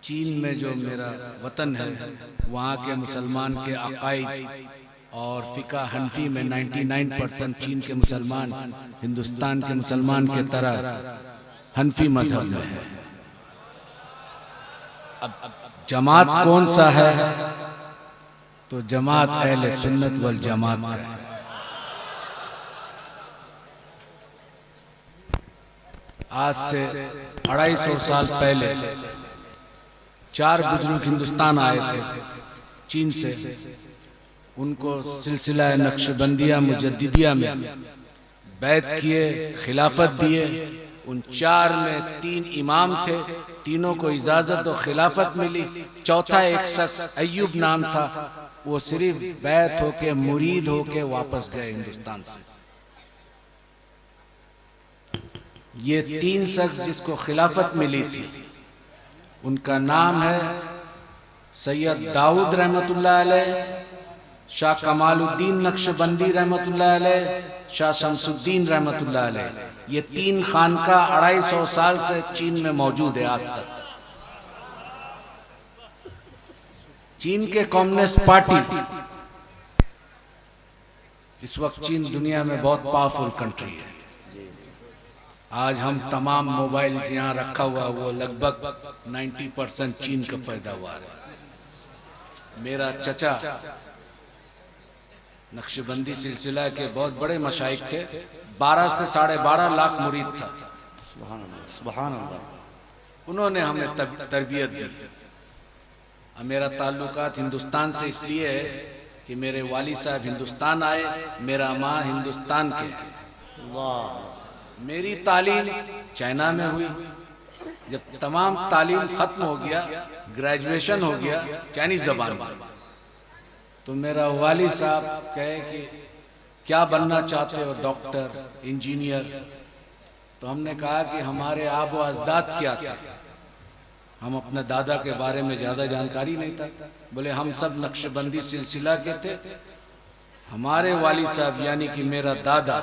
चीन में जो मेरा वतन है वहाँ के मुसलमान के अकायद और फ़िक़्ह हनफी में 99% चीन के मुसलमान हिंदुस्तान के मुसलमान के तरह हनफी मजहब में है। अब जमात कौन सा है? तो जमात अहले सुन्नत वल जमात का है। आज से 250 साल पहले 4 बुजुर्ग हिंदुस्तान आए थे चीन से। उनको सिलसिला नक्शबंदिया मुजद्दिदिया में बैत किए, खिलाफत दिए। उन 4 में 3 इमाम थे, तीनों को इजाजत और खिलाफत मिली। चौथा एक शख्स अय्यूब नाम था, वो सिर्फ बैत होके मुरीद होके वापस गए हिंदुस्तान से। ये 3 शख्स जिसको खिलाफत मिली थी उनका नाम है सैयद दाऊद रहमतुल्लाह अलैह, शाह कमालुद्दीन नक्शबंदी रहमतुल्लाह अलैह, शाह शमसुद्दीन रहमतुल्लाह अलैह। ये 3 खानका 250 साल से चीन में मौजूद है आज तक। चीन के कम्युनिस्ट पार्टी इस वक्त चीन दुनिया में बहुत पावरफुल कंट्री है। आज हम तमाम मोबाइल्स यहाँ रखा हुआ वो लगभग 90% चीन का पैदावार है। मेरा चचा नक्शबंदी सिलसिला के बहुत बड़े मशाइख थे, 12 से 12.5 लाख मुरीद था। सुभान अल्लाह। उन्होंने हमें तरबियत दी। अब मेरा ताल्लुकात हिंदुस्तान से इसलिए है कि मेरे वाली साहब हिंदुस्तान आए, मेरा माँ हिंदुस्तान के। मेरी तालीम चाइना में हुई। जब तमाम तालीम खत्म हो गया, ग्रेजुएशन हो गया चाइनीज जबान में, तो मेरा वाली साहब कहे कि क्या बनना चाहते हो? Doctor, engineer. तो हमने कहा कि हमारे आबो अजदाद क्या थे, हम अपने दादा के बारे में ज़्यादा जानकारी नहीं था। बोले हम सब नक्शबंदी सिलसिला के थे। हमारे वाली साहब यानी कि मेरा दादा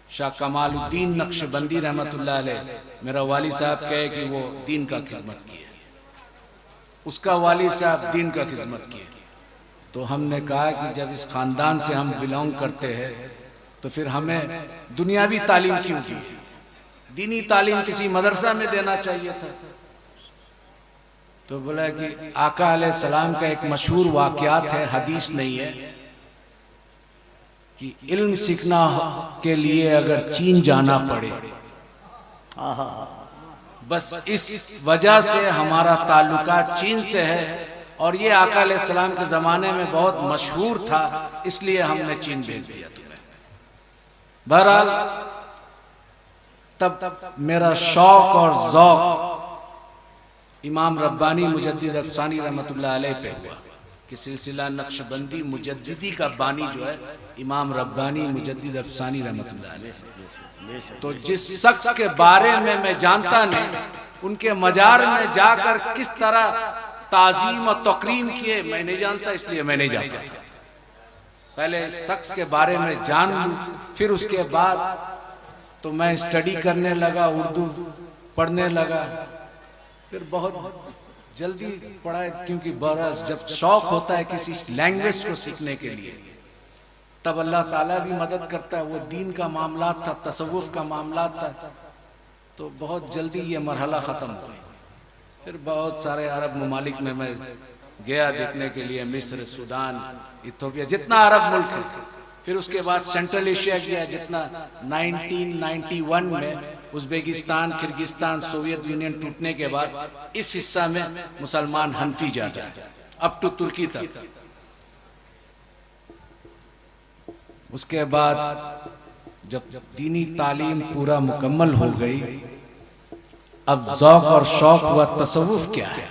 शाह कमालुद्दीन नक्शबंदी रहमतुल्लाह अलैह, मेरा वाली साहब कहे कि वो दीन का खिदमत किए, उसका वाली साहब दीन का खिदमत किए। तो हमने कहा कि जब इस खानदान से हम बिलोंग करते हैं तो फिर हमें दुनियावी तालीम क्यों दी? दीनी तालीम किसी मदरसा में देना चाहिए था। तो बोला कि आका अलैहिस्सलाम का एक मशहूर वाक़यात है, हदीस नहीं है, कि इल्म सीखना के लिए अगर चीन जाना पड़े, बस इस वजह से हमारा ताल्लुका चीन से है। और ये आका अलैहिस्सलाम के ज़माने में बहुत मशहूर था, इसलिए हमने चीन भेज दिया तुम्हें। बहरहाल तब मेरा शौक और ज़ौक़ इमाम रब्बानी मुजद्दिद अफ़सानी रहमतुल्लाह अलैह पे हुआ कि सिलसिला नक्शबंदी मुजद्दिदी का बानी जो है इमाम रब्बानी मुजद्दिद अफ़सानी रहमतुल्लाह अलैह। तो जिस शख्स के बारे में मैं जानता नहीं, उनके मजार में जाकर किस तरह ताज़ीम और तकरीम किए मैं नहीं जानता, इसलिए मैं नहीं जाता था। पहले इस शख्स के बारे में जान लूं, फिर उसके बाद तो मैं स्टडी करने लगा, उर्दू पढ़ने लगा। फिर बहुत जल्दी पढ़ा, क्योंकि बरस जब शौक होता है किसी लैंग्वेज को सीखने के लिए तब अल्लाह ताला भी मदद करता है। वो दीन का मामला था, तसव्वुफ का मामला था, तो बहुत जल्दी ये मरहला ख़त्म हो गया। फिर बहुत सारे अरब ममालिक में मैं गया देखने के लिए, मिस्र, सूडान, इथोपिया, जितना अरब मुल्क है। फिर उसके बाद सेंट्रल एशिया गया, जितना 1991 में उज़्बेकिस्तान, किर्गिस्तान, सोवियत यूनियन टूटने के बाद इस हिस्सा में मुसलमान हनफी ज़्यादा है, अप टू तुर्की तक। उसके बाद जब दीनी तालीम पूरा मुकम्मल हो गई, अब ज़ौक़ और शौक़ हुआ तसव्वुफ़ क्या है।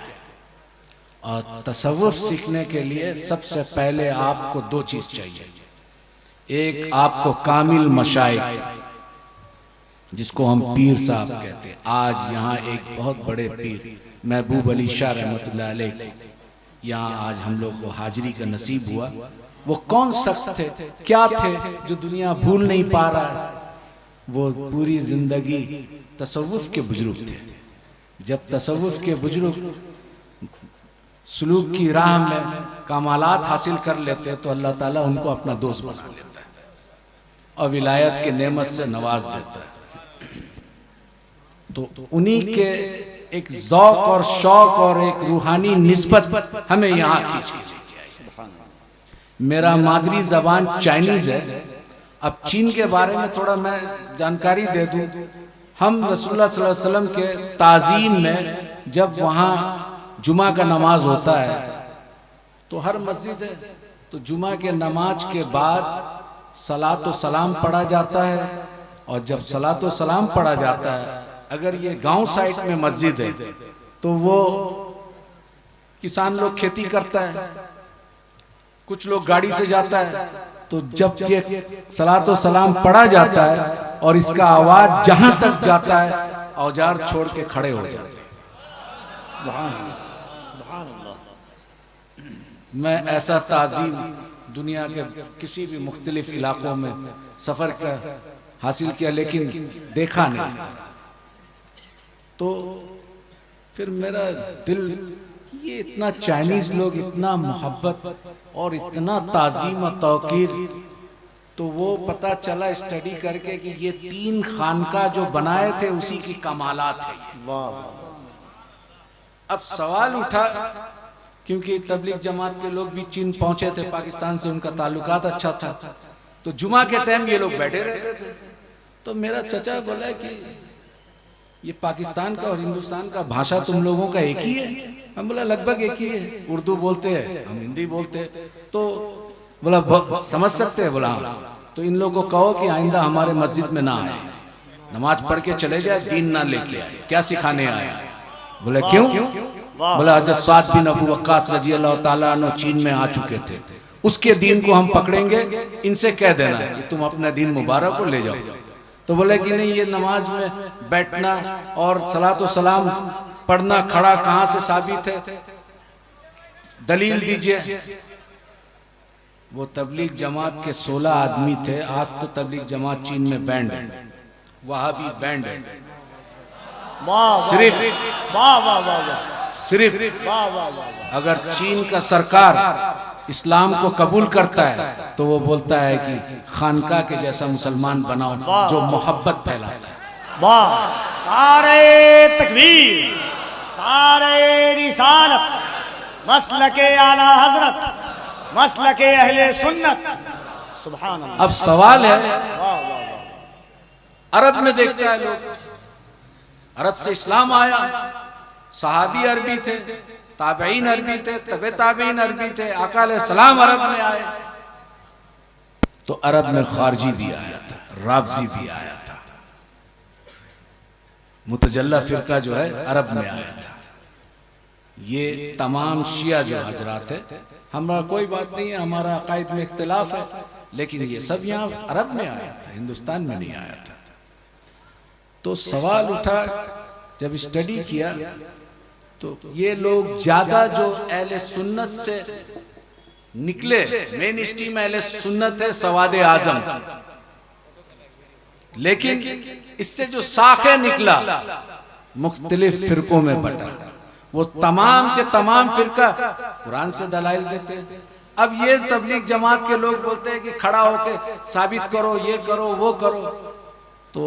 और तसव्वुफ़ सीखने के लिए सबसे पहले आपको 2 चीज़ चाहिए। एक आपको कामिल मशाइख, जिसको हम पीर साहब कहते हैं। आज यहाँ एक बहुत बड़े पीर महबूब अली शाह रहमतुल्लाह अलैह यहाँ आज हम लोग को हाजिरी का नसीब हुआ। वो कौन शख्स थे, क्या थे, जो दुनिया भूल नहीं पा रहा है? वो पूरी जिंदगी तसव्वुफ के बुजुर्ग थे। जब तसव्वुफ के बुजुर्ग सलूक की राह में कमालात हासिल कर लेते तो अल्लाह ताला उनको अपना दोस्त बना लेता है और विलायत के नेमत से नवाज देता है। तो उन्हीं के एक ज़ौक और शौक और एक रूहानी निस्बत हमें यहाँ खींच के लेके आई। मेरा मादरी जबान चाइनीज है। अब चीन के बारे में थोड़ा मैं जानकारी दे दूं। हम रसूलुल्लाह सल्लल्लाहु अलैहि वसल्लम के ताज़ीम में जब वहाँ जुमा का नमाज होता है तो हर मस्जिद है, तो जुमा के नमाज के बाद सलातो सलाम पढ़ा जाता है। और जब सलातो सलाम पढ़ा जाता है, अगर ये गांव साइड में मस्जिद है तो वो किसान लोग खेती करता है, कुछ लोग गाड़ी से जाता है, तो जब ये सलातो सलाम पढ़ा जाता है और इसका आवाज जहां तक जाता है औजार छोड़ के खड़े हो जाते हैं। सुभान अल्लाह। मैं ऐसा ताज़ीम दुनिया के किसी भी मुख्तलिफ इलाकों में सफर का हासिल किया, लेकिन देखा नहीं इस तरह। तो फिर मेरा दिल, ये इतना चाइनीज लोग इतना मोहब्बत और इतना ताज़ीम और तौकीर, तो वो पता चला स्टडी करके कि ये 3 खानका जो बनाए थे उसी की कमालात है। अब सवाल उठा, क्योंकि तबलीग जमात के लोग भी चीन पहुंचे थे, पाकिस्तान से उनका ताल्लुकात अच्छा था, तो जुमा के टाइम ये लोग बैठे रहते थे। तो मेरा चचा बोला कि ये पाकिस्तान का और हिंदुस्तान का भाषा तुम लोगों का एक ही है? हम बोला लगभग एक ही है, उर्दू बोलते हैं, हम हिंदी बोलते हैं। तो बोला समझ सकते हैं? बोला तो इन लोगों को कहो कि आइंदा हमारे मस्जिद में ना आए, नमाज पढ़ के चले जाए, दीन ना लेके आए, क्या सिखाने आए? बोले क्यों? बोला हज़रत साद बिन अबू वक्कास रजी अल्लाह ताला अन्हु चीन में आ चुके थे, उसके दीन को हम पकड़ेंगे, इनसे कह देना है कि तुम अपना दीन मुबारक को ले जाओ। तो बोले कि नहीं, ये नमाज में बैठना और सलातो सलाम पढ़ना खड़ा कहां से साबित है, दलील दीजिए। वो तबलीग जमात के 16 आदमी थे। आज तो तबलीग जमात चीन में बैंड है, वहाबी बैंड है, सिर्फ अगर चीन का सरकार इस्लाम को कबूल करता है तो वो बोलता है कि खानका के जैसा मुसलमान बनाओ जो मोहब्बत फैलाता है। नारे तकबीर, नारे रिसालत, मसलके आला हजरत, मसलके अहले सुन्नत। सुभान अल्लाह। अब सवाल है, अरब में देखता है लोग, अरब से इस्लाम आया, सहाबी अरबी थे, ताबईन अरबी थे, तबे ताबईन अरबी थे, आका अलैहिस्सलाम अरब में आए, तो अरब में खारजी भी आया था, राफजी भी आया था, मुतजल्ला फिरका जो है अरब में आया था। ये तमाम शिया जो हजरात है, हमारा कोई बात नहीं है, हमारा अकायद में इख्तिलाफ है, लेकिन ये सब यहाँ अरब में आया था, हिंदुस्तान में नहीं आया था। तो सवाल उठा, जब स्टडी किया तो ये लोग ज्यादा जो अहले सुन्नत से निकले, मेन स्ट्रीम अहले सुन्नत है सवादे आजम, लेकिन इससे जो साखे निकला मुख्तलिफ फिरकों में बटा, वो तमाम के तमाम फिरका कुरान से दलाइल देते हैं। अब ये तबलीग जमात के लोग बोलते हैं कि खड़ा होके साबित करो, ये करो, वो करो। तो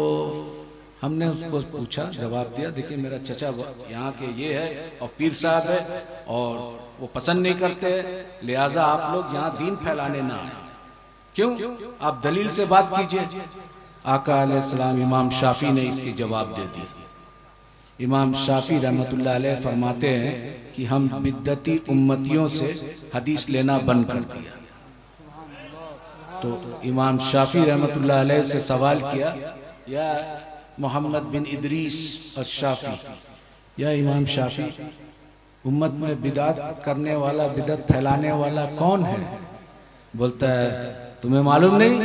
हमने उसको पूछा, जवाब दिया, देखिए मेरा चचा यहाँ के ये है और पीर साहब है और वो पसंद नहीं करते, लिहाजा आप लोग यहाँ दीन फैलाने ना आए। क्यों? आप दलील से बात कीजिए। आका अलैहिस्सलाम इमाम शाफी ने इसकी जवाब दे दी। इमाम शाफी रहमतुल्लाह अलैह फरमाते हैं कि हम बिद्दती उम्मतियों से हदीस लेना बंद कर दिया। तो इमाम शाफी रहमतुल्लाह अलैह से सवाल किया, या मोहम्मद बिन इदरीस अश-शाफी, या इमाम शाफी, उम्मत में बिदअत करने वाला, बिदअत फैलाने वाला कौन है? बोलता है तुम्हें मालूम नहीं?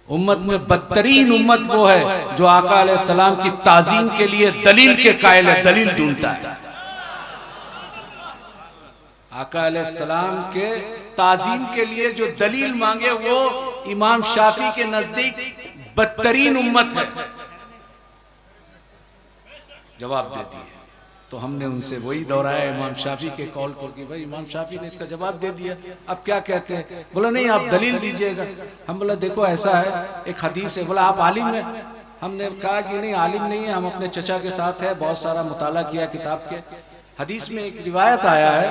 उम्मत में बदतरीन उम्मत वो है जो आका अलैहिस्सलाम की ताजीम के लिए दलील के कायल है, दलील ढूंढता है। आका अलैहिस्सलाम के ताजीम के लिए जो दलील मांगे वो इमाम शाफी के नजदीक बदतरीन उम्मत है। जवाब दे दिए। तो हमने उनसे वही दोहराया इमाम शाफी के कौल को कि भाई इमाम शाफी ने इसका जवाब दे दिया, अब क्या कहते हैं? बोला नहीं आप दलील दीजिएगा। हम बोला देखो ऐसा है, एक हदीस है। बोला आप आलिम हैं? हमने कहा कि नहीं आलिम नहीं है, हम अपने चचा के साथ है, बहुत सारा मुताला किया किताब के। हदीस में एक रिवायत आया है,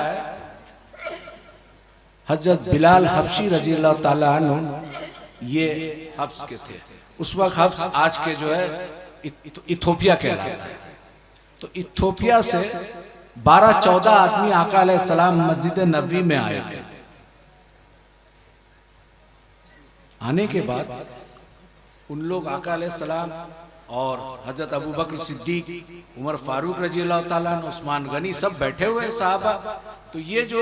हजरत बिलाल हबशी रजी अल्लाह ताला अन्हु ये हब्स के थे। उस वक्त हब्स आज के जो है इथोपिया कहलाता है। तो इथोपिया से 12-14 आदमी आका अलैहिस्सलाम मस्जिद नबवी में आए थे। आने के बाद उन लोग आका अलैहिस्सलाम और हजरत अबू बकर सिद्दीक, उमर फारूक रजी अल्लाह ताला अन्हु, उस्मान गनी सब बैठे हुए साहबा। तो ये जो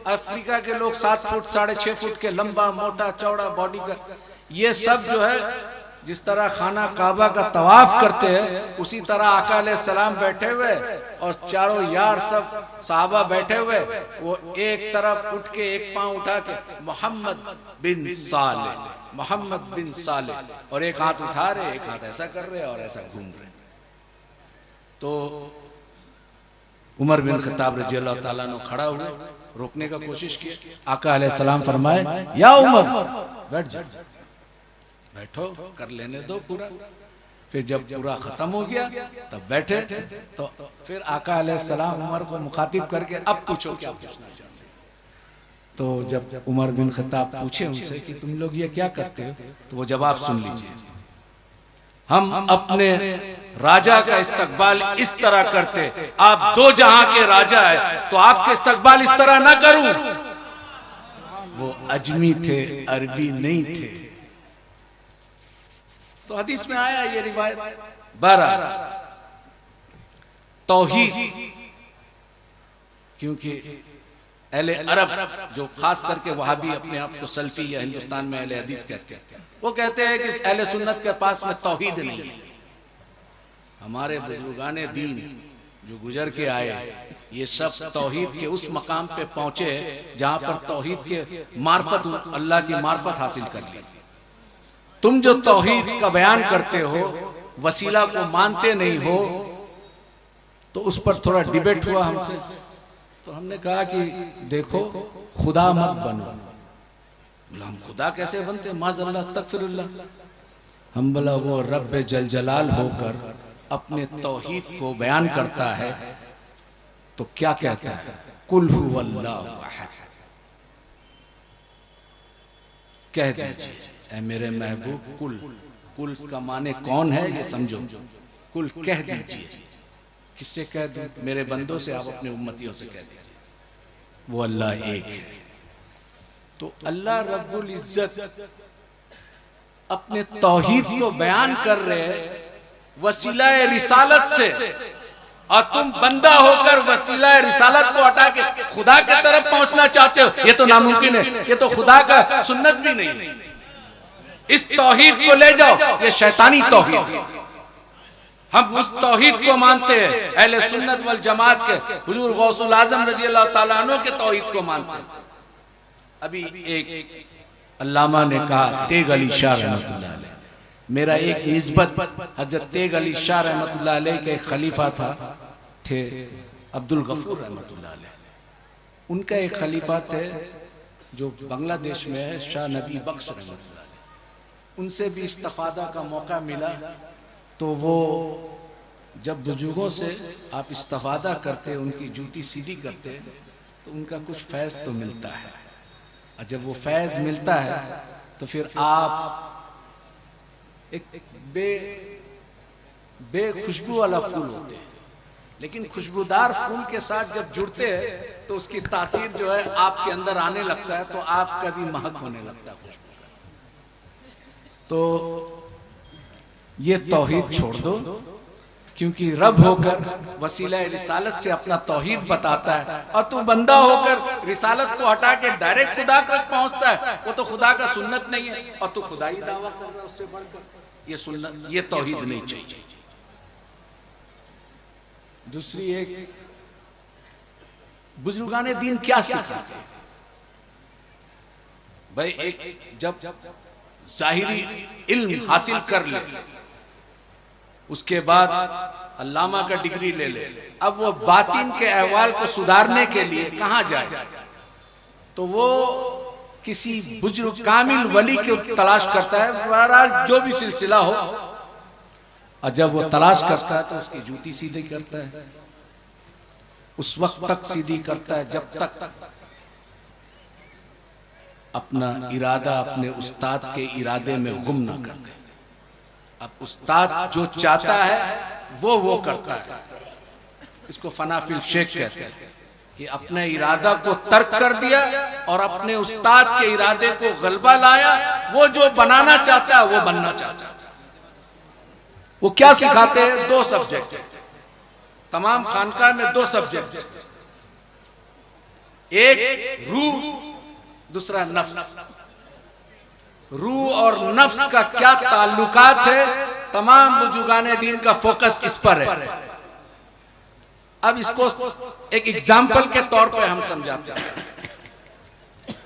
अफ्रीका के लोग 7 फुट 6.5 फुट के लंबा मोटा चौड़ा बॉडी का, ये सब जो है जिस तरह खाना काबा का तवाफ करते हैं उसी तरह आका अलैहिस्सलाम बैठे हुए और चारों यार सब साहबा बैठे हुए। वो एक तरफ उठ के एक पांव उठा के मोहम्मद बिन साले, मोहम्मद बिन साले, और एक हाथ उठा रहे, एक हाथ ऐसा कर रहे और ऐसा घूम रहे। तो उमर बिन खत्ताब रजी अल्लाह ताला अन्हु खड़ा हुए, रोकने का कोशिश किए। आका अलैहिस्सलाम फरमाए या उमर बैठ जाओ, बैठो, कर लेने दो पूरा। फिर जब पूरा खत्म हो गया तब बैठे। तो फिर आका अलैहिस्सलाम उमर को मुखातिब करके अब पूछो क्या पूछना चाहते हो। तो जब उमर बिन खत्ताब पूछे उनसे कि तुम लोग ये क्या करते हो, तो वो जवाब सुन लीजिए, हम अपने राजा का इस्तकबाल इस तरह करते, आप 2 जहां के राजा है तो आपके इस्तकबाल इस तरह ना करूं। वो अजमी थे, अरबी नहीं थे। तो हदीस में आया ये रिवायत। 12 तौहीद, क्योंकि अहले अरब जो खास करके वहाबी अपने आप को सल्फी या हिंदुस्तान में अहले हदीस कहते हैं, वो कहते हैं कि अहले सुन्नत के पास में तौहीद नहीं है। हमारे बुजुर्गाने दीन जो गुजर के आए, ये सब तौहीद के उस मकाम पे पहुंचे जहां पर तौहीद के मार्फत, अल्लाह की मार्फत हासिल कर ली। तुम जो तौहीद का बयान करते हो, वसीला को मानते नहीं हो, तो उस पर थोड़ा डिबेट हुआ हमसे। तो हमने कहा कि देखो खुदा मत बनो। बोला हम खुदा कैसे बनते, माज़अल्लाह अस्तगफिरुल्लाह। हम बोला वो रब्बे जल जलाल होकर अपने तौहीद को बयान करता है तो क्या कहता है, कुल हुवल्लाहु अहद। कह दीजिए ऐ मेरे महबूब, कुल, कुल का माने कौन है ये समझो, कुल कह दीजिए। किससे कह दूं? मेरे बंदों से, आप अपने उम्मतियों से कह दीजिए वो अल्लाह एक है। तो अल्लाह रब्बुल इज्जत अपने तौहीद को बयान कर रहे वसीला रिसालत से, और तुम बंदा होकर वसीला रिसालत को हटा के खुदा की तरफ पहुंचना चाहते हो। ये तो नामुमकिन है, ये तो खुदा का सुन्नत भी नहीं है। इस तौहीद को ले जाओ, ये शैतानी तौहीद है। हम उस तौहीद को मानते हैं, अहले सुन्नत वल जमात के हुजूर गौसुल आजम रजी अल्लाह ताला अन्हु के तौहीद को मानते हैं। अभी एक अल्लामा ने कहा, तेग अली शाह रहमतुल्लाह अलैह, मेरा एक निस्बत हजरत तेग अली शाह रहमतुल्लाह अलैह के खलीफा थे अब्दुल गफूर रहमतुल्लाह अलैह। उनका एक खलीफा थे जो बांग्लादेश में है, शाह नबी बख्श रहमतुल्लाह। उनसे भी इस्तिफादा का मौका मिला। तो वो जब बुजुर्गों से आप इस्तिफादा करते, उनकी जूती सीधी करते, तो उनका कुछ फैज़ तो मिलता है। और जब वो फैज़ मिलता है तो फिर आप एक बेखुशबू वाला फूल होते हैं, लेकिन खुशबूदार फूल के साथ जब जुड़ते हैं तो उसकी तासीर जो है आपके अंदर आने लगता है, तो आपका भी महक होने लगता है खुशबू। तो ये तौहीद छोड़ दो, क्योंकि रब होकर वसीला रिसालत से अपना तौहीद बताता है, और तू बंदा होकर रिसालत को हटा के डायरेक्ट खुदा तक पहुंचता है। वो तो खुदा का सुन्नत नहीं है, और तू खुदा ही दावा कर रहा है उससे बढ़कर। ये सुन्नत, ये तौहीद नहीं चाहिए। दूसरी एक, बुजुर्गाने दीन क्या सिखाते हैं भाई? एक जब जाहिरी इल्म हासिल कर ले उसके बाद अल्लामा का डिग्री ले ले, अब वो बातिन के अहवाल को सुधारने के लिए कहाँ जाए? तो वो किसी बुजुर्ग कामिल वली की तलाश करता है। बहरहाल जो भी सिलसिला हो, और जब वो तलाश करता है तो उसकी जूती सीधी करता है, उस वक्त तक सीधी करता है जब तक अपना इरादा अपने उस्ताद के इरादे में गुम ना कर दे। अब उस्ताद जो चाहता है वो करता है। इसको फनाफिल शेख कहते हैं कि अपने इरादा को तर्क कर दिया और अपने उस्ताद के इरादे को गलबा लाया। वो जो बनाना चाहता है वो बनना चाहता है। वो क्या सिखाते हैं? 2 सब्जेक्ट, तमाम खानका में 2 सब्जेक्ट, एक रूह, दूसरा नफ्स। रूह और नफ्स का क्या ताल्लुकात है, तमाम बुजुर्गाने दीन का फोकस इस पर है। अब इसको एक एग्जाम्पल के तौर पर हम समझाते हैं।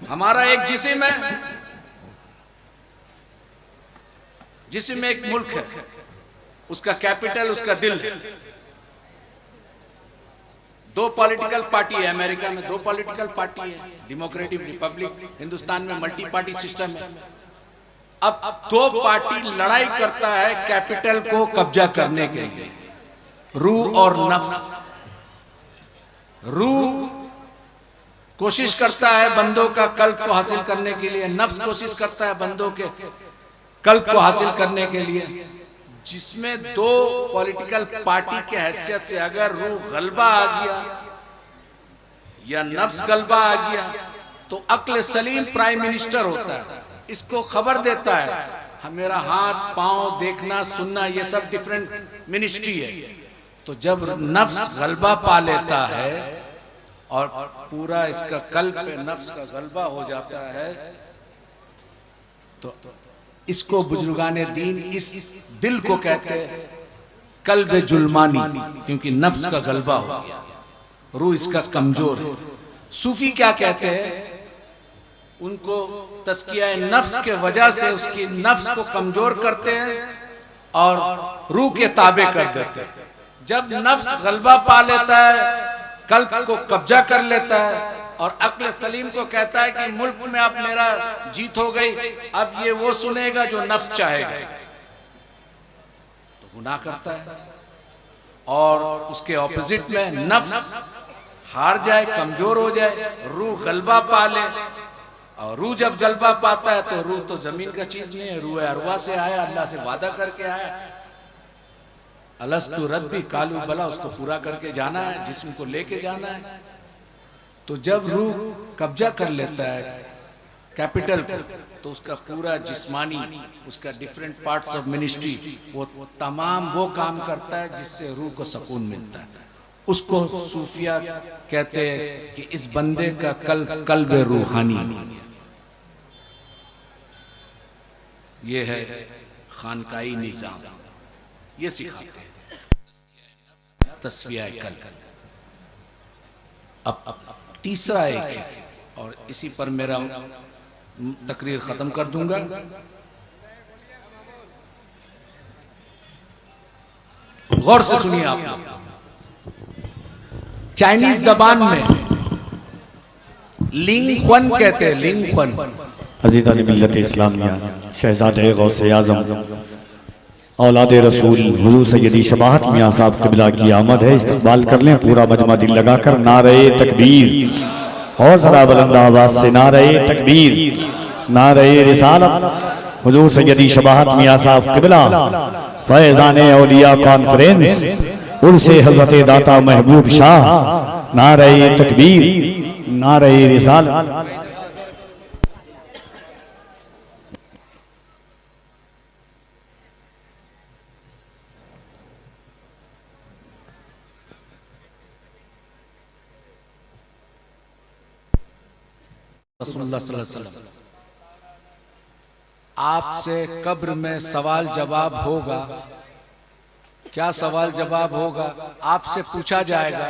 हमारा एक जिस्म है, जिस्म में एक मुल्क है, उसका कैपिटल उसका दिल है। 2 पॉलिटिकल पार्टी है अमेरिका में, 2 पॉलिटिकल पार्टी है, डेमोक्रेटिक रिपब्लिक। हिंदुस्तान में मल्टी पार्टी सिस्टम है। अब 2 पार्टी लड़ाई करता है कैपिटल को कब्जा करने के लिए, रूह और नफ्स। रूह कोशिश करता है बंदों का कल्ब को हासिल करने के लिए, नफ्स कोशिश करता है बंदों के कल्ब को हासिल करने के लिए। जिसमें 2 पॉलिटिकल पार्टी के हैसियत से अगर रूह गलबा आ गया या नफ्स गलबा आ गया तो अक्ल सलीम प्राइम मिनिस्टर होता है, इसको खबर देता है मेरा हाथ पांव देखना सुनना ये सब डिफरेंट मिनिस्ट्री है। तो जब नफ्स गलबा पा लेता है और पूरा इसका कल्ब पे नफ्स का गलबा हो जाता है तो इसको बुजुर्गाने दीन इस दिल को कहते हैं कल्ब जुल्मानी, क्योंकि नफ्स का गलबा हो गया, रूह इसका कमजोर है। सूफी क्या कहते हैं? उनको तस्किया नफ्स के वजह से उसकी नफ्स को कमजोर करते हैं और रूह के ताबे कर देते हैं। जब नफ्स गलबा पा लेता है, कल्ब को कब्जा कर लेता है और अक्ल सलीम को कहता है कि मुल्क में अब मेरा जीत हो गई, अब ये वो सुनेगा जो नफ्स चाहेगा, तो गुनाह करता है। और उसके ऑपोजिट में नफ्स हार जाए, कमजोर हो जाए, रूह गलबा पा ले। और रूह जब गलबा पाता है तो रूह तो जमीन का चीज नहीं है, रूह अरवा से आया, अल्लाह से वादा करके आया, अलस्तु रब्बी कालू बला, उसको पूरा करके जाना है, जिस्म को लेके जाना है। तो जब रूह कब्जा कर लेता है कैपिटल को तो उसका पूरा जिस्मानी, उसका डिफरेंट पार्ट्स ऑफ मिनिस्ट्री, वो तमाम वो काम करता है जिससे रूह को सुकून मिलता है। उसको सूफिया कहते हैं कि इस बंदे का कल्ब रूहानी, ये है खानकाई निजाम, ये सिखाते हैं तस्फिया कल्ब। अब तीसरा एक है और इसी पर मेरा तकरीर खत्म कर दूंगा। गौर से सुनिए आप लोग। चाइनीज जबान में लिंगख्वन कहते हैं, लिंगख्वन। अज़ीज़ान मिल्लत इस्लामिया, शहज़ादे गौसे आज़म औलाद रसूल हुज़ूर सय्यदी शबाहत मियां साहब क़िबला की आमद है। इस्तक़बाल कर लें पूरा मजमा दिल लगाकर। नारे तकबीर, और ज़रा बुलंद आवाज़ से नारे तकबीर, नारे रिसालत। हुज़ूर सय्यदी शबाहत मियां साहब क़िबला फैज़ाने औलिया कॉन्फ्रेंस उर्से हज़रत दाता महबूब शाह। नारे तकबीर, नारे रिसालत। रसूलुल्लाह सल्लल्लाहु अलैहि वसल्लम, आपसे कब्र में सवाल जवाब होगा। क्या सवाल जवाब होगा? आपसे पूछा जाएगा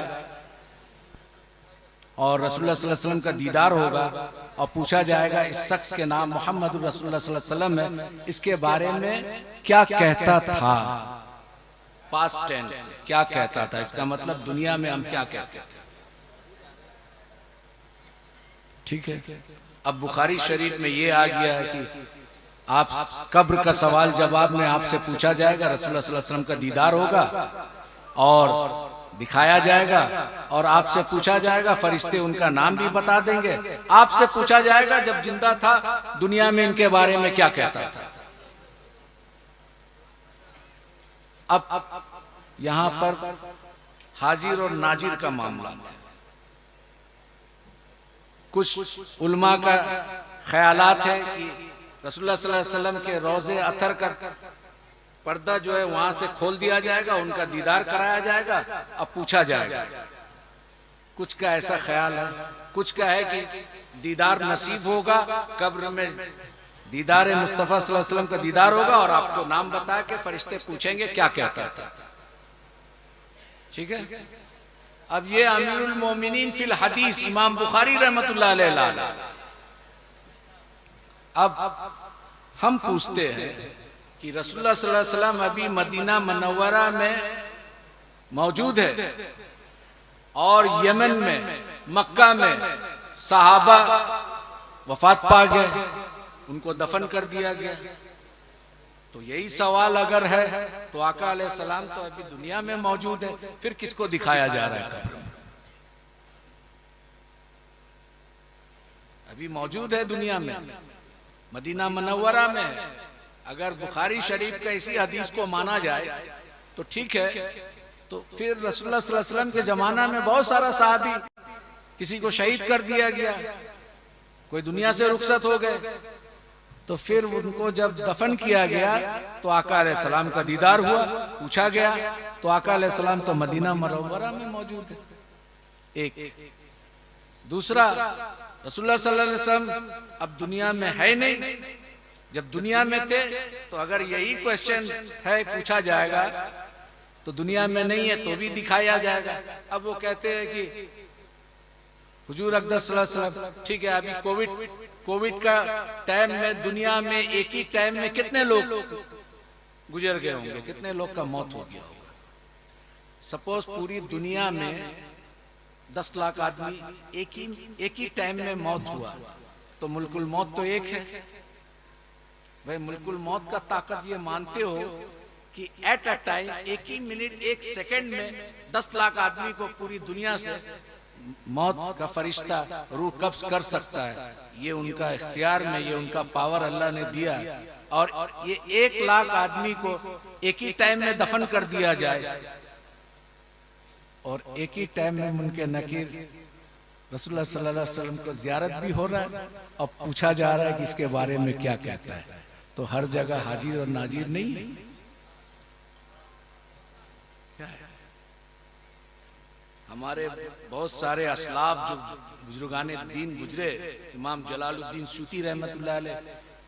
और रसूलुल्लाह सल्लल्लाहु अलैहि वसल्लम का दीदार होगा और पूछा जाएगा इस शख्स के नाम मोहम्मद रसूलुल्लाह सल्लल्लाहु अलैहि वसल्लम है, इसके बारे में क्या कहता था। पास्ट टेंस से क्या कहता था, इसका मतलब दुनिया में हम क्या कहते थे। ठीक है, अब बुखारी शरीफ में ये आ गया है कि आप कब्र का सवाल जवाब में आपसे पूछा जाएगा, रसूलुल्लाह सल्लल्लाहु अलैहि वसल्लम का दीदार होगा और दिखाया जाएगा, और आपसे पूछा जाएगा, फरिश्ते उनका नाम भी बता देंगे। आपसे पूछा जाएगा जब जिंदा था दुनिया में इनके बारे में क्या कहता था। अब यहां पर हाजिर और नाजिर का मामला था। कुछ उलमा का ख्यालात है कि रसूलुल्लाह सल्लल्लाहु अलैहि वसल्लम के रोज़े अतर का पर्दा जो है वहां से खोल दिया जाएगा, उनका दीदार कराया जाएगा, अब पूछा जाएगा। कुछ का ऐसा ख्याल है, कुछ का है कि दीदार नसीब होगा, कब्र में दीदार मुस्तफ़ा सल्लल्लाहु अलैहि वसल्लम का दीदार होगा और आपको नाम बता के फरिश्ते पूछेंगे क्या कहता था। ठीक है, अब ये अमीरुल मोमिनीन फिल हदीस इमाम बुखारी रहमतुल्लाह अलैह। अब हम पूछते हैं कि रसूलुल्लाह सल्लल्लाहु अलैहि वसल्लम अभी मदीना मुनव्वरा में मौजूद है और यमन में, मक्का में सहाबा वफात पा गए, उनको दफन कर दिया गया। तो यही सवाल अगर है तो आका अलैहिस्सलाम तो अभी दुनिया में मौजूद है, फिर किसको दिखाया जा रहा है कब्र में? अभी मौजूद है दुनिया में, मदीना मुनव्वरा में है। अगर बुखारी शरीफ का इसी हदीस को माना जाए तो ठीक है, तो फिर रसूलुल्लाह सल्लल्लाहु अलैहि वसल्लम के जमाना में बहुत सारा सहाबी, किसी को शहीद कर दिया गया, कोई दुनिया से रुखसत हो गए, तो फिर उनको जब दफन किया गया तो आका अलैहिस्सलाम का दीदार हुआ, पूछा गया तो आका अलैहिस्सलाम तो मदीना मुनव्वरा में मौजूद है। एक दूसरा, रसूलुल्लाह सल्लल्लाहु अलैहि वसल्लम अब दुनिया में है नहीं, जब दुनिया में थे तो अगर यही क्वेश्चन है पूछा जाएगा तो दुनिया में नहीं है तो भी दिखाया जाएगा। अब वो कहते हैं कि हुजूर अक़दस सल्लल्लाहु अलैहि वसल्लम, ठीक है, अभी कोविड का टाइम में दुनिया में एक ही टाइम में कितने लोग गुजर गए होंगे, कितने लोग का मौत हो गया होगा। सपोज पूरी दुनिया में 10 लाख आदमी एक ही टाइम में मौत हुआ, तो मुल्कुल मौत तो एक है। भाई मुल्कुल मौत का ताकत ये मानते हो कि एट अ टाइम, एक ही मिनट, एक सेकंड में 10 लाख आदमी को पूरी दुनिया से मौत का फरिश्ता रूह कब्ज कर सकता है। ये उनका इख्तियार में, ये उनका पावर अल्लाह ने दिया। और ये 1 लाख आदमी को एक ही टाइम में दफन कर दिया जाए और एक ही टाइम में मुनके नकीर रसूलुल्लाह सल्लल्लाहु अलैहि वसल्लम को जियारत भी हो रहा है और पूछा जा रहा है कि इसके बारे में क्या कहता है। तो हर जगह हाजिर और नाजिर नहीं है। क्या है? हमारे बहुत सारे असलाफ जो बुजुर्गाने दीन गुजरे, इमाम जलालुद्दीन सूती रहमतुल्लाह अलैह,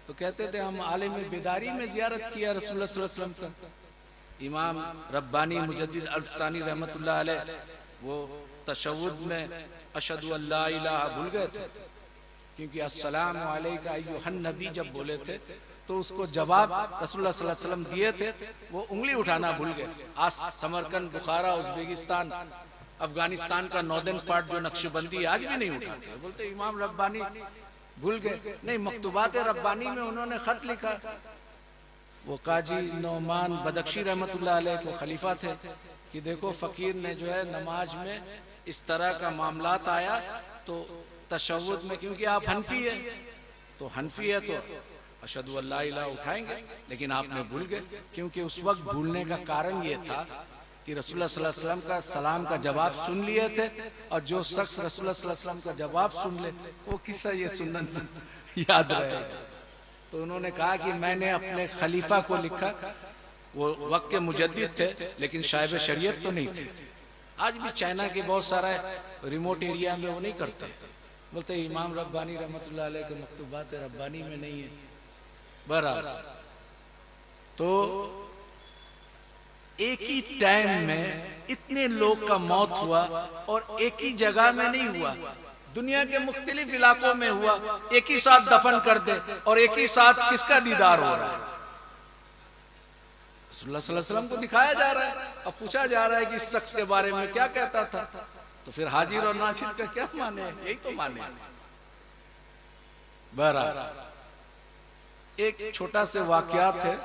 तो कहते थे हम आलिम बेदारी में जियारत किया रसूलुल्लाह सल्लल्लाहु अलैहि वसल्लम का। इमाम रब्बानी मुजद्दिद अल्फसानी रहमतुल्लाह अलैह वो तशव्वुद में अशहदु अल्ला इलाहा भूल गए थे, क्योंकि अस्सलामु अलैका अय्युहन नबी जब बोले थे तो उसको जवाब रसूलुल्लाह सल्लल्लाहु अलैहि वसल्लम दिए थे, वो उंगली उठाना भूल गए। आज समरकंद, बुखारा, उज़्बेकिस्तान, अफगानिस्तान का नॉर्दर्न पार्ट जो नक्शबंदी आज भी नहीं उठाते, बोलते इमाम रब्बानी भूल गए। नहीं, मकतूबात रब्बानी में उन्होंने खत लिखा। वो काजी नौमान बदख्शी रहमतुल्लाह अलैह को खलीफा थे कि देखो फकीर ने जो है नमाज में इस तरह का मामलात आया तो तशव्वुद में, क्योंकि आप हनफी है तो हनफी है तो अशहदु अल्ला इलाहा उठाएंगे, लेकिन आपने भूल गए। क्योंकि उस वक्त भूलने का कारण ये था कि रसूलुल्लाह सल्लल्लाहु अलैहि वसल्लम का सलाम का जवाब सुन लिए थे, और जो शख्स रसूलुल्लाह सल्लल्लाहु अलैहि वसल्लम का जवाब सुन ले वो किस्सा ये सुन्नत याद रहेगा। तो उन्होंने कहा कि मैंने अपने खलीफा को लिखा, वो वक्त के मुजद्दिद थे लेकिन साहिब शरीयत तो नहीं थे। आज भी चाइना के बहुत सारा रिमोट एरिया में वो नहीं करते, बोलते इमाम रब्बानी रहमतुल्लाह अलैह के मकतूबात रब्बानी में नहीं है। बहरहाल, तो एक ही टाइम में इतने लोग का मौत हुआ और एक ही जगह में नहीं हुआ, दुनिया के मुख्तलिफ इलाकों में हुआ। एक ही साथ दफन कर दे और एक ही साथ किसका दीदार हो रहा है? रसूलुल्लाह सल्लल्लाहु अलैहि वसल्लम को दिखाया जा रहा है, अब पूछा जा रहा है कि इस शख्स के बारे में क्या कहता था, तो फिर हाजिर और नाजिर का क्या माने, यही तो माने। बहरहाल एक छोटा से वाकयात है,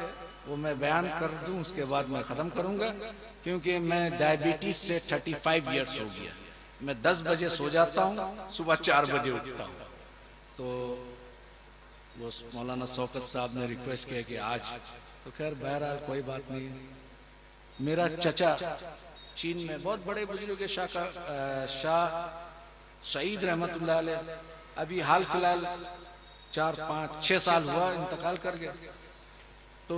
वो मैं बयान कर दूं, उसके बाद मैं खत्म करूंगा, क्योंकि मैं डायबिटीज से 35 इयर्स हो गया। मैं 10 बजे सो जाता हूँ, सुबह 4 बजे उठता हूँ। तो वो मौलाना शौकत साहब ने रिक्वेस्ट किया कि आज, तो खैर बहरहाल कोई बात नहीं। मेरा चचा चीन में बहुत बड़े बुजुर्ग शाह सईद रहमतुल्लाह अलैह, अभी हाल फिलहाल 4, 5, 6 साल हुआ इंतकाल कर गया। तो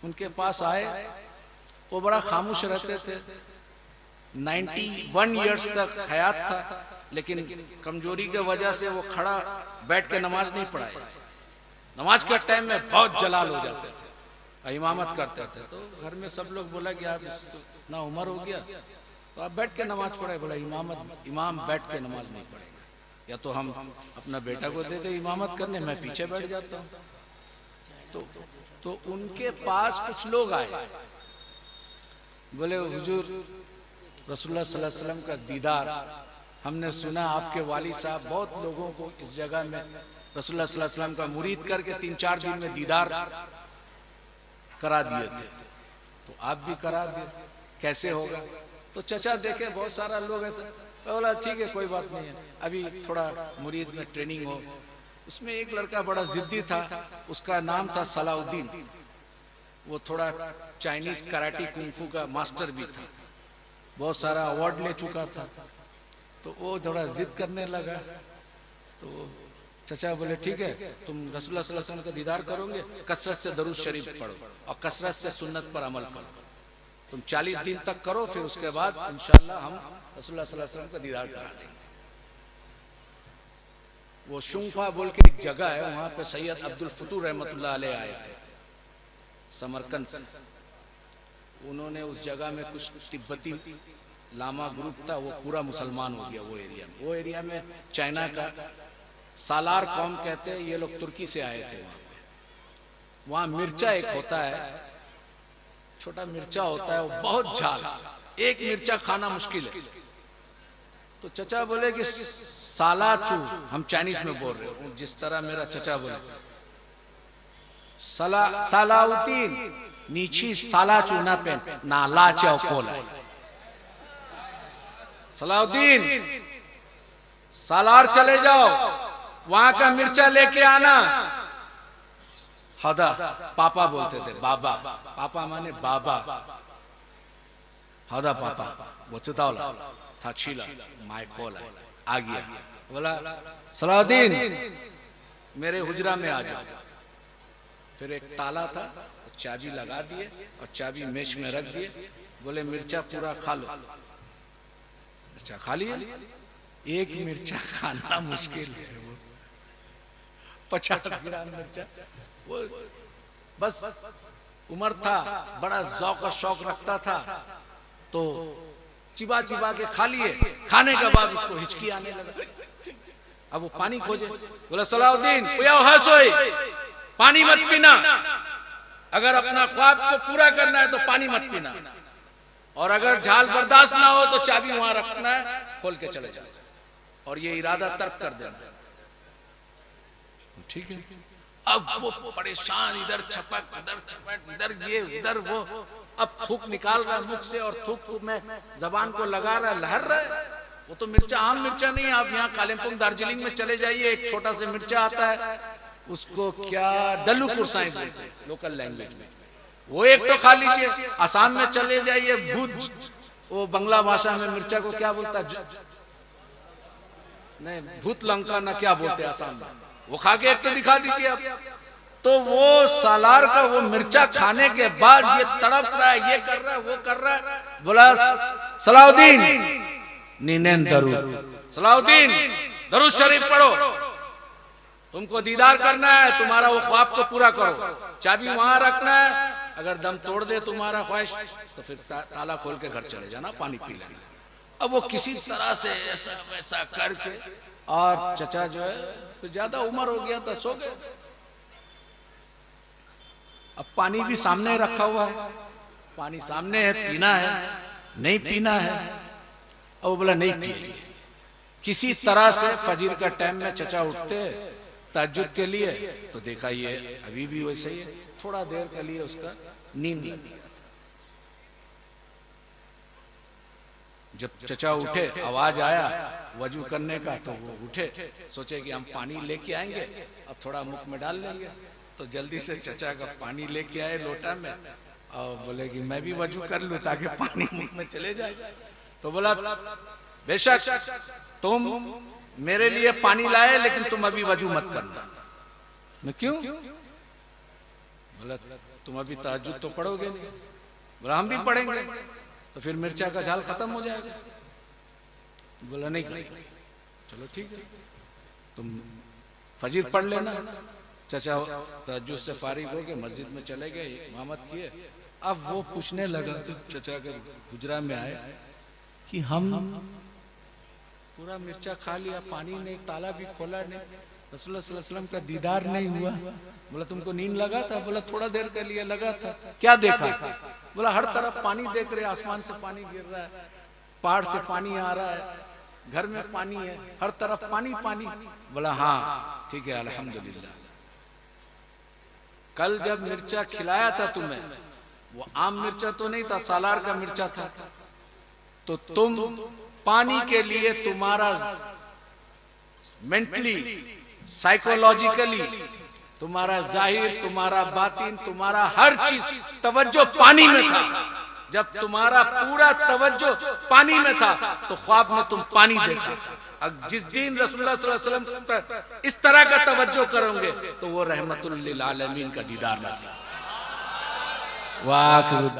उनके पास आए, वो बड़ा खामोश रहते थे, 91 इयर्स तक हयात था, लेकिन कमजोरी के वजह से वो खड़ा बैठ के नमाज नहीं पढ़ाए। नमाज के टाइम में बहुत जलाल हो जाते थे, इमामत करते थे। तो घर में सब लोग बोला कि आप इतना उम्र हो गया, तो आप बैठ के नमाज पढ़ाए। बोला इमाम बैठ के नमाज नहीं पढ़ेगा, या तो हम अपना बेटा को दे दे इमामत करने, मैं पीछे बैठ जाता हूँ। तो उनके पास कुछ लोग आए, बोले हुजूर रसूलुल्लाह सल्लल्लाहु अलैहि वसल्लम का दीदार, हमने सुना आपके वाली साहब बहुत लोगों को इस जगह में रसूलुल्लाह सल्लल्लाहु अलैहि वसल्लम का मुरीद करके 3-4 दिन में दीदार करा दिए थे, तो आप भी करा दिए, कैसे होगा? तो चचा देखे बहुत सारा लोग ऐसा, बोला ठीक है कोई बात नहीं है, अभी थोड़ा मुरीद में ट्रेनिंग हो। उसमें एक लड़का बड़ा जिद्दी था, उसका नाम था सलाउद्दीन, वो थोड़ा चाइनीज कराटे कुंफू का मास्टर भी था, बहुत सारा अवार्ड ले चुका था। तो वो थोड़ा जिद करने लगा, तो चचा बोले ठीक है, तुम रसूलुल्लाह सल्लल्लाहु अलैहि वसल्लम का दीदार करोगे, कसरत से दरूद शरीफ पढ़ो और कसरत से सुन्नत पर अमल करो, तुम 40 दिन तक करो, फिर उसके बाद इंशाअल्लाह हम रसूलुल्लाह सल्लल्लाहु अलैहि वसल्लम का दीदार करा देंगे। वो शुंफा बोल के एक जगह है, वहां पे सैयद अब्दुल फतूह रहमतुल्लाह अलैह आए थे समरकंद से। उन्होंने उस जगह में कुछ तिब्बती लामा ग्रुप था, वो पूरा मुसलमान हो गया वो एरिया में। वो एरिया में चाइना का सालार कौम कहते हैं, ये लोग तुर्की से आए थे। वहां मिर्चा एक होता है, छोटा मिर्चा होता है, वो बहुत झाल, एक मिर्चा खाना मुश्किल है। तो चचा बोले कि सालाचू, हम चाइनीज में बोल रहे हो, जिस तरह मेरा चचा बोले सलाउद्दीन नीची सालाचू ना पेन ना लाचा कोला। सलाउद्दीन सालार चले जाओ, वहां का मिर्चा लेके आना। हदा पापा बोलते थे, बाबा, पापा माने बाबा, हदा पापा वो चुतावला था छीला माय खोला आ गया। बोला सलाउद्दीन मेरे हुजरा में आ जाओ। फिर एक ताला था, चाबी लगा दिए और चाबी मेज में रख दिए। बोले मिर्चा पूरा खा लो। मिर्चा खा लिया, एक मिर्चा खाना मुश्किल है, वो 50 ग्राम मिर्चा। वो बस उम्र था, बड़ा ज़ौक़ और शौक रखता था, तो चिबा चिबा के खा लिए। खाने के बाद उसको हिचकी आने लगा, अब वो पानी खोजे। बोला सलाउद्दीन पानी मत पीना, अगर अपना ख्वाब को पूरा करना है तो पानी मत पीना, और अगर झाल बर्दाश्त ना हो तो चाबी वहां रखना है, खोल के चले जाओ, और ये इरादा तर्क कर देना। ठीक है। अब वो परेशान, इधर छपक इधर ये उधर वो, अब थूक निकाल रहा है मुख से और थूक में जबान को लगा रहा है, लहर रहा है। वो तो मिर्चा आम मिर्चा नहीं है। आप यहाँ कालिम्पोंग दार्जिलिंग में चले जाइए, एक छोटा सा मिर्चा आता है, उसको क्या डल्लू कुरसाई बोलते हैं लोकल लैंग्वेज में, वो एक तो खा लीजिए। आसाम में चले जाइए, भूत, वो बंगला भाषा में मिर्चा को क्या बोलता है, नहीं भूत लंका ना क्या बोलते हैं आसाम में, वो खा के एक तो दिखा दीजिए आप। तो वो सालार का वो मिर्चा खाने के बाद ये तड़प रहा है, ये कर रहा है, वो कर रहा है। बोला सलाउद्दीन नीनेन दरूद, सलाउद्दीन दरूद शरीफ पढ़ो, तुमको दीदार करना है, तुम्हारा वो ख्वाब को पूरा करो, चाबी वहां रखना है। अगर दम तोड़ दे तुम्हारा ख्वाहिश तो फिर ताला खोल के घर चले जाना, पानी पी लेना। अब वो किसी तरह से ऐसा वैसा करके, और चचा जो है तो ज्यादा उम्र हो गया था, सो गए। अब पानी भी सामने रखा हुआ है, पानी सामने है, पीना है नहीं पीना है। और वो बोला नहीं पिएंगे। किसी तरह से फजर का टाइम में चचा उठते तहज्जुद के लिए, तो देखा ये अभी भी वैसे ही है, थोड़ा देर के लिए उसका नींद लग गया। जब चचा उठे, आवाज आया वजू करने का, तो वो उठे, सोचे कि हम पानी लेके आएंगे, अब थोड़ा मुख में डाल लेंगे। तो जल्दी से चचा का पानी लेके आए लोटा में, और बोले कि मैं भी वजू कर लूं ताकि पानी मुख में चले जाए। तो बोला बेशक तुम मेरे लिए पानी लाए, लेकिन तुम अभी वजू मत करना। मैं क्यों? बोला तुम अभी तहज्जुद तो पढ़ोगे नहीं। बोला हम भी पढ़ेंगे, तो फिर मिर्चा का झाल खत्म हो जाएगा। बोला नहीं करेंगे। चलो ठीक है, तुम फजर पढ़ लेना। चचा तहज्जुद से फारिग हो के मस्जिद में चले गए, इमामत किए। अब वो पूछने लगा, तो चचा के हुजरा में आए कि हम पूरा मिर्चा खा लिया, पानी नहीं, ताला भी खोला नहीं, रसूलुल्लाह सल्लल्लाहु अलैहि वसल्लम का दीदार नहीं हुआ। बोला तुमको नींद लगा था? बोला थोड़ा देर के लिए लगा था। क्या देखा? बोला हर तरफ पानी देख रहे, आसमान से पानी गिर रहा है, पहाड़ से पानी आ रहा है, घर में पानी है, हर तरफ पानी पानी। बोला हाँ ठीक है अल्हम्दुलिल्लाह। कल जब मिर्चा खिलाया था तुम्हें, वो आम मिर्चा तो नहीं था, सालार का मिर्चा था। तो तुम पानी के लिए तुम्हारा मेंटली, साइकोलॉजिकली, तुम्हारा जाहिर, तुम्हारा बातिन, तुम्हारा हर चीज तवज्जो पानी में था। जब तुम्हारा पूरा तवज्जो पानी में था, तो ख्वाब में तुम पानी देखा। अब जिस दिन रसूलुल्लाह सल्लल्लाहु अलैहि वसल्लम पर इस तरह का तवज्जो करोगे, तो वो रहमतुल लिल आलमीन का दीदार नसीब। वाह।